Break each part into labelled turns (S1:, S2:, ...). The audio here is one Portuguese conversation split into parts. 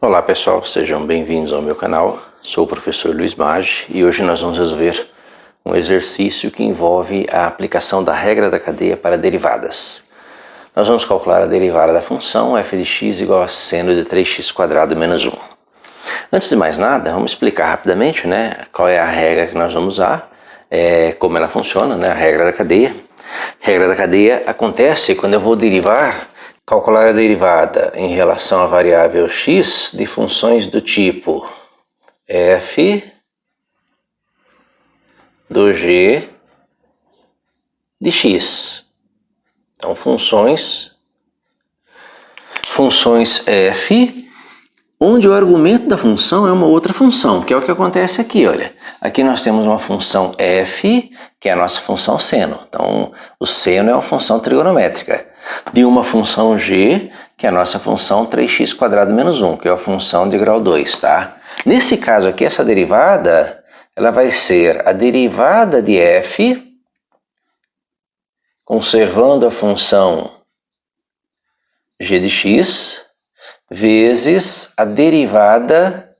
S1: Olá pessoal, sejam bem-vindos ao meu canal. Sou o professor Luiz Maggi e hoje nós vamos resolver um exercício que envolve a aplicação da regra da cadeia para derivadas. Nós vamos calcular a derivada da função f de x igual a seno de 3x² menos 1. Antes de mais nada, vamos explicar rapidamente, qual é a regra que nós vamos usar, como ela funciona, a regra da cadeia. A regra da cadeia acontece quando eu vou calcular a derivada em relação à variável x de funções do tipo f do g de x. Então, funções f, onde o argumento da função é uma outra função, que é o que acontece aqui, olha. Aqui nós temos uma função f, que é a nossa função seno. Então, o seno é uma função trigonométrica. De uma função g, que é a nossa função 3x² menos 1, que é a função de grau 2, tá? Nesse caso aqui, essa derivada, ela vai ser a derivada de f, conservando a função g de x, vezes a derivada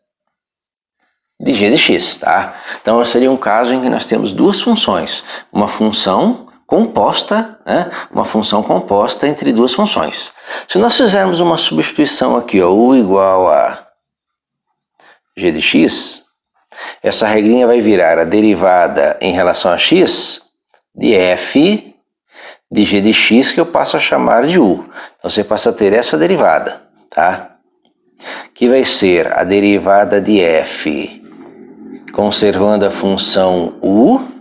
S1: de g de x, tá? Então, seria um caso em que nós temos duas funções, uma função composta, uma função composta entre duas funções. Se nós fizermos uma substituição aqui, u igual a g de x, essa regrinha vai virar a derivada em relação a x de f de g de x, que eu passo a chamar de u. Então, você passa a ter essa derivada, tá? Que vai ser a derivada de f, conservando a função u,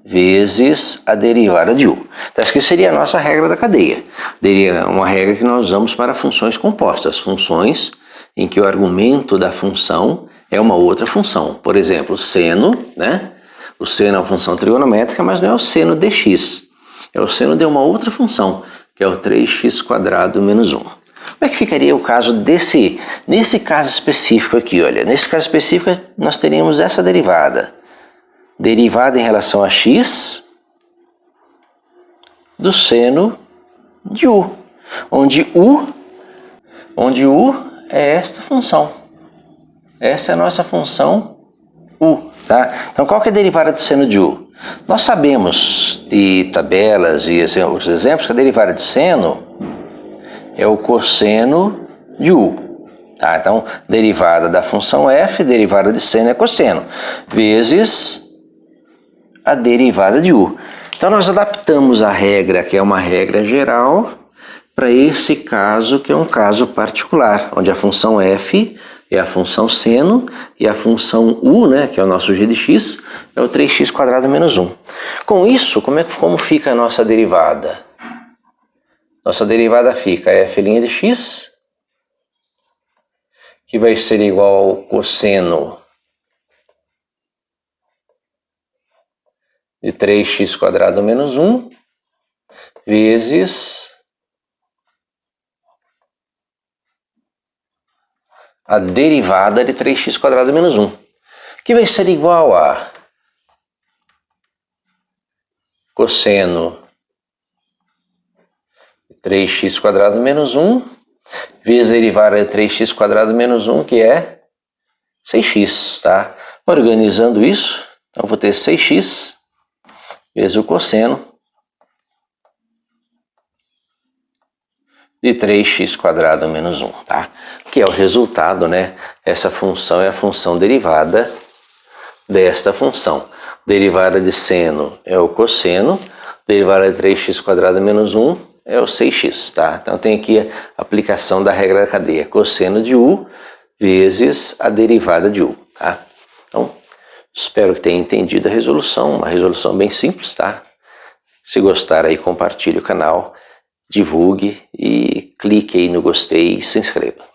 S1: vezes a derivada de u. Então, essa aqui seria a nossa regra da cadeia. Seria uma regra que nós usamos para funções compostas, funções em que o argumento da função é uma outra função. Por exemplo, o seno, O seno é uma função trigonométrica, mas não é o seno de x. É o seno de uma outra função, que é o 3x² menos 1. Como é que ficaria o caso nesse caso específico aqui, olha? Nesse caso específico, nós teríamos essa derivada. Derivada em relação a x do seno de u, onde u é esta função. Essa é a nossa função u, tá? Então, qual que é a derivada do seno de u? Nós sabemos de tabelas e outros exemplos que a derivada de seno é o cosseno de u. Tá? Então, derivada da função f, derivada de seno é cosseno, vezes a derivada de u. Então, nós adaptamos a regra, que é uma regra geral, para esse caso, que é um caso particular, onde a função f é a função seno e a função u, que é o nosso g de x, é o 3x² menos 1. Com isso, como fica a nossa derivada? Nossa derivada fica f' de x, que vai ser igual ao cosseno de 3x² menos 1, vezes a derivada de 3x² menos 1, que vai ser igual a cosseno de 3x² menos 1, vezes a derivada de 3x² menos 1, que é 6x, tá? Organizando isso, então eu vou ter 6x vezes o cosseno de 3x² menos 1, tá? Que é o resultado, Essa função é a função derivada desta função. Derivada de seno é o cosseno, derivada de 3x² menos 1 é o 6x, tá? Então tem aqui a aplicação da regra da cadeia, cosseno de u vezes a derivada de u, tá? Então, espero que tenha entendido a resolução, uma resolução bem simples, tá? Se gostar aí, compartilhe o canal, divulgue e clique aí no gostei e se inscreva.